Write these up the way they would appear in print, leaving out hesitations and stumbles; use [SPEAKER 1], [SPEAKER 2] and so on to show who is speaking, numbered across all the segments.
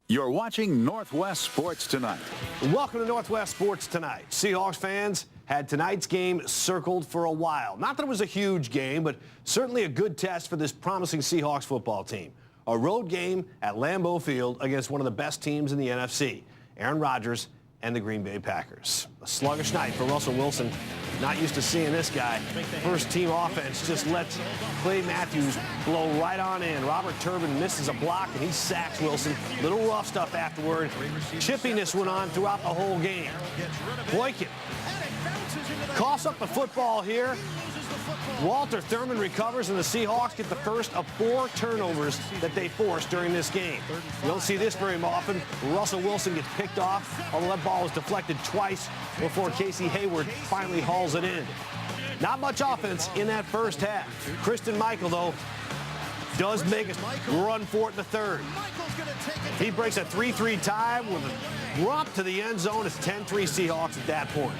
[SPEAKER 1] You're watching Northwest Sports Tonight.
[SPEAKER 2] Welcome to Northwest Sports Tonight. Seahawks fans had tonight's game circled for a while. Not that it was a huge game, but certainly a good test for this promising Seahawks football team. A road game at Lambeau Field against one of the best teams in the NFC, Aaron Rodgers and the Green Bay Packers. A sluggish night for Russell Wilson. Not used to seeing this guy. First team offense just lets Clay Matthews blow right on in. Robert Turbin misses a block and he sacks Wilson. Little rough stuff afterward. Chippiness went on throughout the whole game. Boykin coughs up the football here. Walter Thurman recovers and the Seahawks get the first of 4 turnovers that they forced during this game. You don't see this very often. Russell Wilson gets picked off, although that ball was deflected twice before Casey Hayward finally hauls it in. Not much offense in that first half. Christine Michael, though, does make a run for it in the third. He breaks a 3-3 tie with a romp to the end zone. It's 10-3 Seahawks at that point.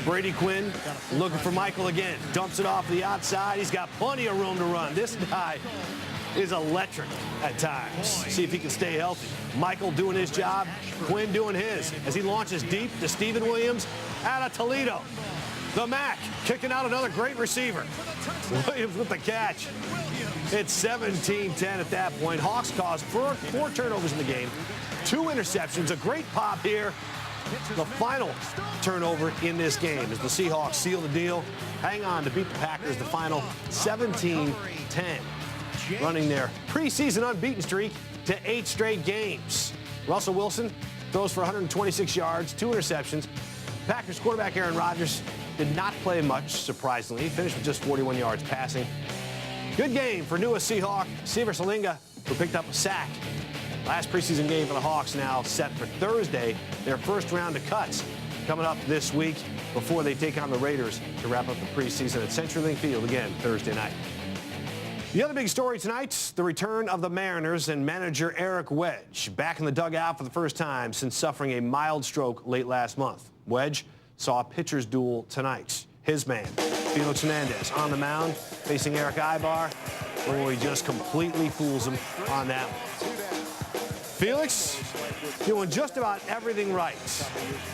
[SPEAKER 2] Brady Quinn looking for Michael again. Dumps it off the outside. He's got plenty of room to run. This guy is electric at times. See if he can stay healthy. Michael doing his job. Quinn doing his as he launches deep to Steven Williams out of Toledo. The Mac kicking out another great receiver. Williams with the catch. It's 17-10 at that point. Hawks caused 4 turnovers in the game, 2 interceptions, a great pop here. The final turnover in this game as the Seahawks seal the deal. Hang on to beat the Packers, the final 17-10. Running their preseason unbeaten streak to 8 straight games. Russell Wilson throws for 126 yards, 2 interceptions. Packers quarterback Aaron Rodgers did not play much, surprisingly. He finished with just 41 yards passing. Good game for newest Seahawk, Seaver Salinga, who picked up a sack. Last preseason game for the Hawks now set for Thursday. Their first round of cuts coming up this week before they take on the Raiders to wrap up the preseason at CenturyLink Field again Thursday night. The other big story tonight, the return of the Mariners and manager Eric Wedge back in the dugout for the first time since suffering a mild stroke late last month. Wedge saw a pitcher's duel tonight. His man, Felix Hernandez, on the mound facing Eric Ibar. Oh, he just completely fools him on that one. Felix doing just about everything right.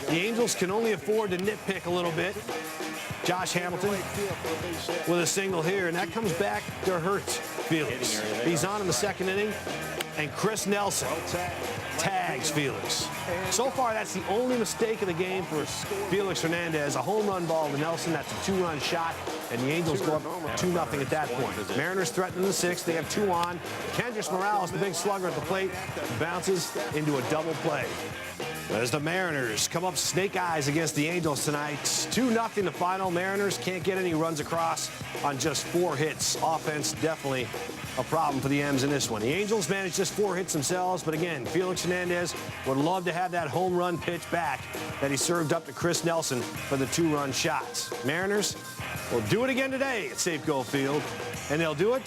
[SPEAKER 2] The Angels can only afford to nitpick a little bit. Josh Hamilton with a single here, and that comes back to hurt Felix. He's on in the second inning, and Chris Nelson tags Felix. So far, that's the only mistake of the game for Felix Hernandez. A home run ball to Nelson. That's a 2-run shot, and the Angels go up 2-0 at that point. Mariners threaten the 6th. They have 2 on. Kendrys Morales, the big slugger at the plate, bounces into a double play. As the Mariners come up snake eyes against the Angels tonight. 2-0 the final. Mariners can't get any runs across on just 4 hits. Offense definitely a problem for the M's in this one. The Angels managed just 4 hits themselves, but again, Felix Hernandez would love to have that home run pitch back that he served up to Chris Nelson for the 2-run shots. Mariners will do it again today at Safeco Field, and they'll do it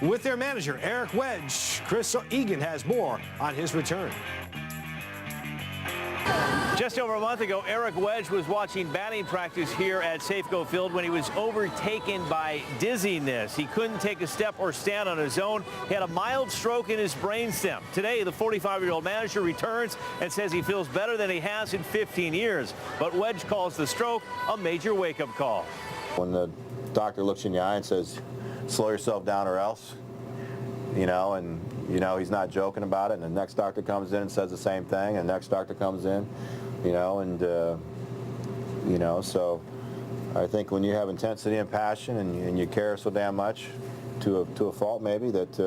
[SPEAKER 2] with their manager, Eric Wedge. Chris Egan has more on his return.
[SPEAKER 3] Just over a month ago, Eric Wedge was watching batting practice here at Safeco Field when he was overtaken by dizziness. He couldn't take a step or stand on his own. He had a mild stroke in his brainstem. Today, the 45-year-old manager returns and says he feels better than he has in 15 years. But Wedge calls the stroke a major wake-up call.
[SPEAKER 4] When the doctor looks in your eye and says, slow yourself down or else, you know, and you know he's not joking about it, and the next doctor comes in and says the same thing, and the next doctor comes in, you know, and you know, so I think when you have intensity and passion and you care so damn much to a fault maybe that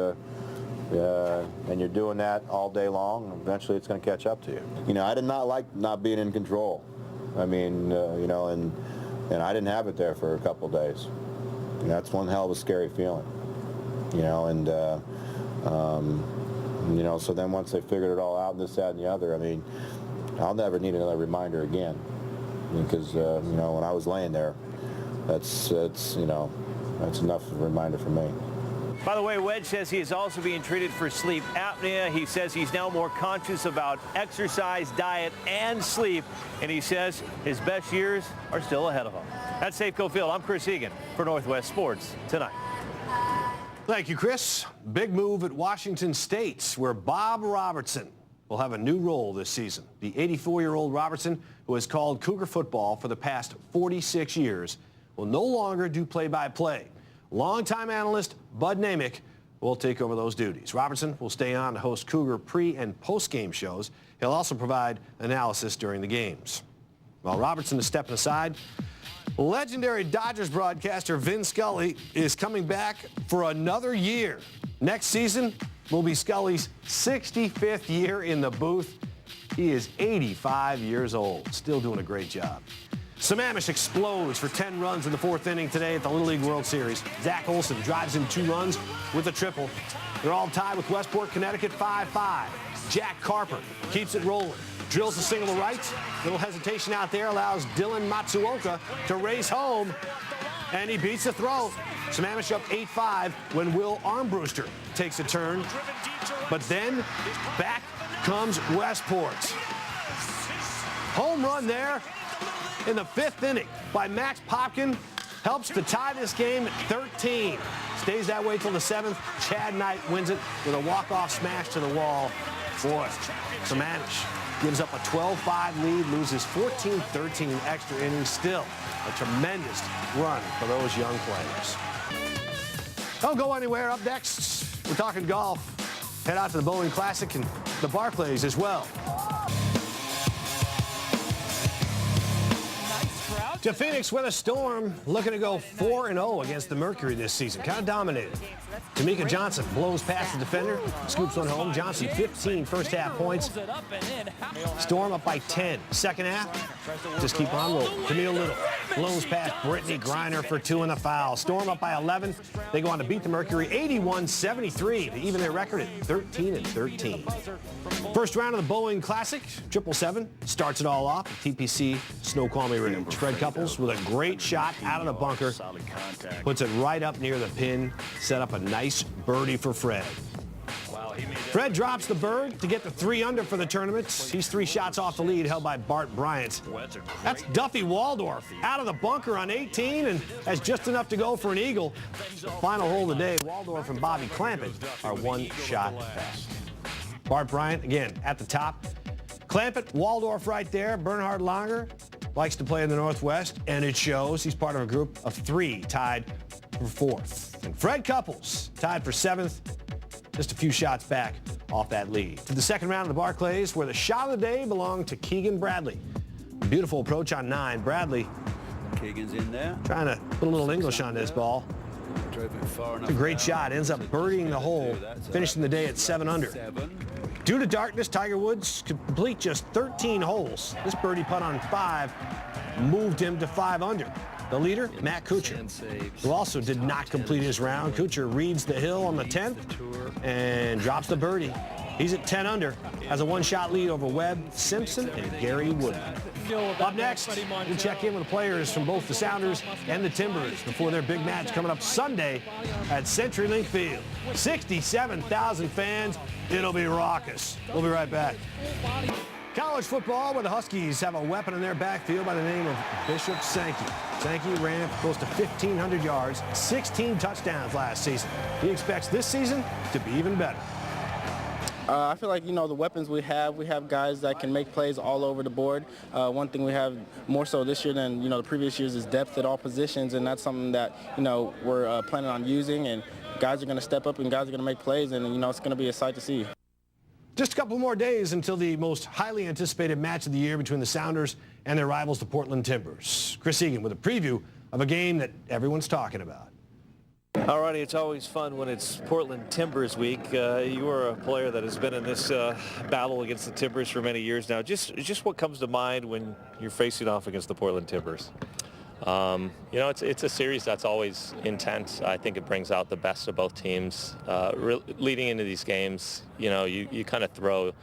[SPEAKER 4] and you're doing that all day long, eventually it's going to catch up to you. You know, I did not like not being in control. I mean, you know, and I didn't have it there for a couple of days. And that's one hell of a scary feeling, you know, and you know, so then once they figured it all out and this, that, and the other, I mean, I'll never need another reminder again, because you know, when I was laying there, that's you know, that's enough of a reminder for me.
[SPEAKER 3] By the way, Wedge says he is also being treated for sleep apnea. He says he's now more conscious about exercise, diet, and sleep, and he says his best years are still ahead of him. At Safeco Field, I'm Chris Egan for Northwest Sports Tonight.
[SPEAKER 2] Thank you, Chris. Big move at Washington State, where Bob Robertson will have a new role this season. The 84-year-old Robertson, who has called Cougar football for the past 46 years, will no longer do play-by-play. Longtime analyst Bud Namick will take over those duties. Robertson will stay on to host Cougar pre- and post-game shows. He'll also provide analysis during the games. While Robertson is stepping aside, legendary Dodgers broadcaster Vin Scully is coming back for another year. Next season will be Scully's 65th year in the booth. He is 85 years old, still doing a great job. Sammamish explodes for 10 runs in the fourth inning today at the Little League World Series. Zach Olson drives in 2 runs with a triple. They're all tied with Westport, Connecticut, 5-5. Jack Carper keeps it rolling. Drills a single to right. Little hesitation out there allows Dylan Matsuoka to race home. And he beats the throw. Sammamish up 8-5 when Will Armbruster takes a turn. But then back comes Westport. Home run there in the 5th inning by Max Popkin helps to tie this game at 13. Stays that way till the 7th. Chad Knight wins it with a walk-off smash to the wall. Boy, Sammamish gives up a 12-5 lead, loses 14-13 in extra innings. Still a tremendous run for those young players. Don't go anywhere. Up next, we're talking golf. Head out to the Boeing Classic and the Barclays as well. To Phoenix with a Storm, looking to go 4-0 against the Mercury this season. Kind of dominated. Tamika Johnson blows past the defender, scoops one home. Johnson 15 first half points. Storm up by 10. Second half, just keep on rolling. Camille Little blows past Brittany Griner for 2 and a foul. Storm up by 11. They go on to beat the Mercury 81-73 to even their record at 13-13. First round of the Boeing Classic, 777 starts it all off at TPC Snoqualmie Ridge. Fred Couples with a great shot out of the bunker, puts it right up near the pin, set up a nice birdie for Fred. Fred drops the bird to get the 3 under for the tournament. He's 3 shots off the lead, held by Bart Bryant. That's Duffy Waldorf out of the bunker on 18 and has just enough to go for an eagle. Final hole of the day, Waldorf and Bobby Clampett are 1 shot back. Bart Bryant, again, at the top. Clampett, Waldorf right there. Bernhard Langer likes to play in the Northwest, and it shows. He's part of a group of 3 tied for 4th. And Fred Couples tied for 7th, just a few shots back off that lead. To the second round of the Barclays, where the shot of the day belonged to Keegan Bradley. Beautiful approach on 9. Bradley
[SPEAKER 5] Keegan's in there.
[SPEAKER 2] trying to put a little English on this ball. It's a great shot. Ends up birdieing the hole, finishing the day at 7 under. Due to darkness, Tiger Woods could complete just 13 holes. This birdie putt on 5 moved him to 5 under. The leader, Matt Kuchar, who also did not complete his round. Kuchar reads the hill on the 10th and drops the birdie. He's at 10 under, has a 1-shot lead over Webb, Simpson, and Gary Woodland. Up next, we'll check in with the players from both the Sounders and the Timbers before their big match coming up Sunday at CenturyLink Field. 67,000 fans. It'll be raucous. We'll be right back. College football, where the Huskies have a weapon in their backfield by the name of Bishop Sankey. Sankey ran close to 1,500 yards, 16 touchdowns last season. He expects this season to be even better.
[SPEAKER 6] I feel like, the weapons we have guys that can make plays all over the board. One thing we have more so this year than, the previous years is depth at all positions, and that's something that, we're planning on using, and guys are going to step up and guys are going to make plays, and, it's going to be a sight to see.
[SPEAKER 2] Just a couple more days until the most highly anticipated match of the year between the Sounders and their rivals, the Portland Timbers. Chris Egan with a preview of a game that everyone's talking about.
[SPEAKER 3] All righty, it's always fun when it's Portland Timbers week. You are a player that has been in this battle against the Timbers for many years now. Just what comes to mind when you're facing off against the Portland Timbers?
[SPEAKER 7] It's a series that's always intense. I think it brings out the best of both teams. Leading into these games, you kind of throw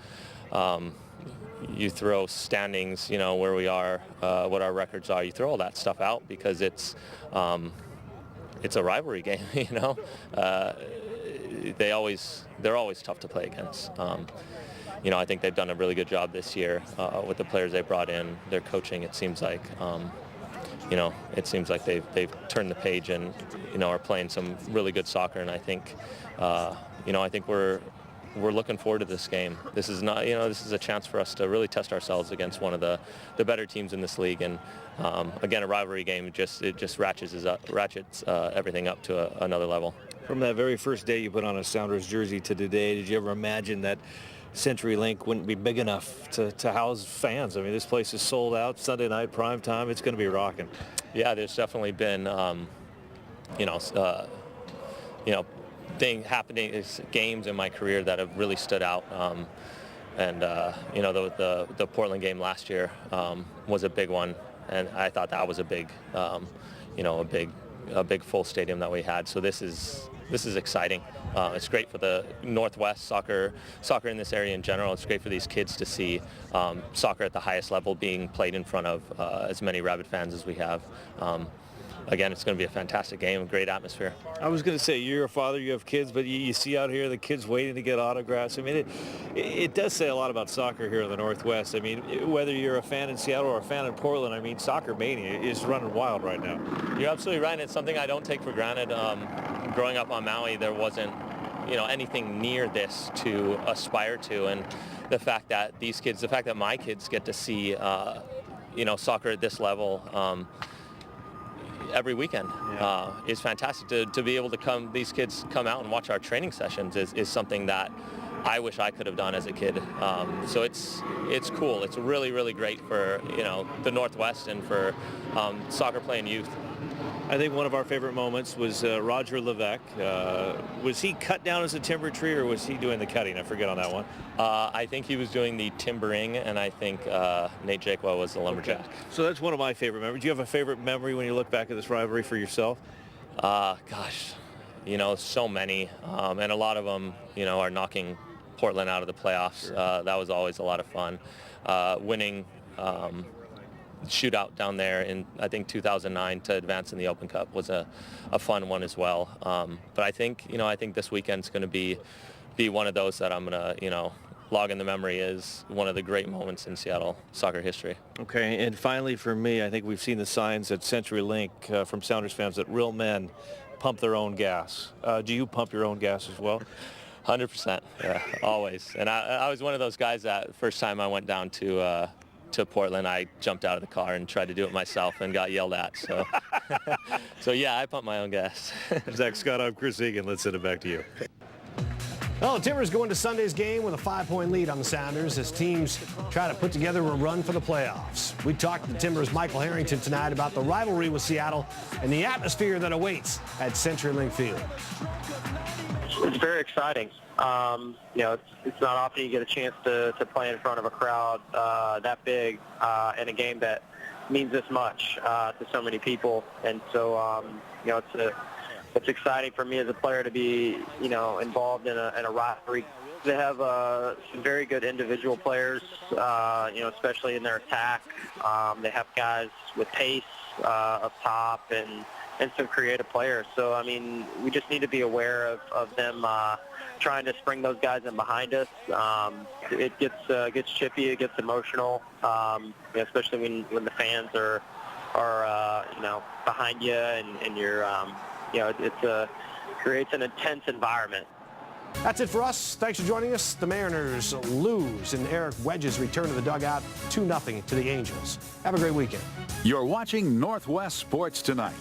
[SPEAKER 7] standings, where we are, what our records are. You throw all that stuff out because it's a rivalry game, They're always tough to play against. I think they've done a really good job this year with the players they brought in, their coaching, it seems like. you know, it seems like they've turned the page and, you know, are playing some really good soccer. And I think, you know, I think we're looking forward to this game. This is not, you know, this is a chance for us to really test ourselves against one of the better teams in this league. And again, a rivalry game, it just ratchets everything up to another level.
[SPEAKER 3] From that very first day you put on a Sounders jersey to today, did you ever imagine that CenturyLink wouldn't be big enough to house fans? I mean, this place is sold out Sunday night prime time. It's going to be rocking.
[SPEAKER 7] Yeah, there's definitely been, you know, games in my career that have really stood out. You know, the Portland game last year was a big one, and I thought that was a big, you know, a big full stadium that we had. So this is exciting. It's great for the Northwest soccer in this area in general. It's great for these kids to see soccer at the highest level being played in front of as many rabid fans as we have. Again, it's going to be a fantastic game, a great atmosphere.
[SPEAKER 3] I was going to say, you're a father, you have kids, but you see out here the kids waiting to get autographs. I mean, it does say a lot about soccer here in the Northwest. I mean, whether you're a fan in Seattle or a fan in Portland, I mean, soccer mania is running wild right now.
[SPEAKER 7] You're absolutely right. It's something I don't take for granted. Growing up on Maui, there wasn't, you know, anything near this to aspire to, and the fact that my kids get to see, you know, soccer at this level every weekend is fantastic. To be able to these kids come out and watch our training sessions is something that I wish I could have done as a kid. So it's cool. It's really, really great for, you know, the Northwest and for soccer playing youth.
[SPEAKER 3] I think one of our favorite moments was Roger Levesque. Was he cut down as a timber tree, or was he doing the cutting? I forget on that one.
[SPEAKER 7] I think he was doing the timbering, and I think Nate Jakewell was the lumberjack.
[SPEAKER 3] Okay. So that's one of my favorite memories. Do you have a favorite memory when you look back at this rivalry for yourself?
[SPEAKER 7] Gosh, you know, so many, and a lot of them, you know, are knocking Portland out of the playoffs. Sure. That was always a lot of fun. Winning shootout down there in, I think, 2009 to advance in the Open Cup was a fun one as well. But I think, you know, I think this weekend's going to be one of those that I'm going to, you know, log in the memory as one of the great moments in Seattle soccer history.
[SPEAKER 3] Okay, and finally for me, I think we've seen the signs at CenturyLink from Sounders fans that real men pump their own gas. Do you pump your own gas as well?
[SPEAKER 7] 100%, yeah, always. And I was one of those guys that first time I went down to Portland, I jumped out of the car and tried to do it myself and got yelled at. So, so yeah, I pump my own gas.
[SPEAKER 3] Zach Scott, I'm Chris Egan. Let's send it back to you.
[SPEAKER 2] Well, the Timbers go into Sunday's game with a 5-point lead on the Sounders as teams try to put together a run for the playoffs. We talked to Timbers' Michael Harrington tonight about the rivalry with Seattle and the atmosphere that awaits at CenturyLink Field.
[SPEAKER 8] It's very exciting. You know, it's not often you get a chance to play in front of a crowd that big in a game that means this much to so many people. And so, you know, it's exciting for me as a player to be, you know, involved in a rivalry. They have some very good individual players, you know, especially in their attack. They have guys with pace up top and some creative players. So, I mean, we just need to be aware of them trying to spring those guys in behind us. It gets chippy, it gets emotional, you know, especially when the fans are you know, behind you and you're, you know, it creates an intense environment.
[SPEAKER 2] That's it for us. Thanks for joining us. The Mariners lose, and Eric Wedge's return to the dugout 2-0 to the Angels. Have a great weekend.
[SPEAKER 1] You're watching Northwest Sports Tonight.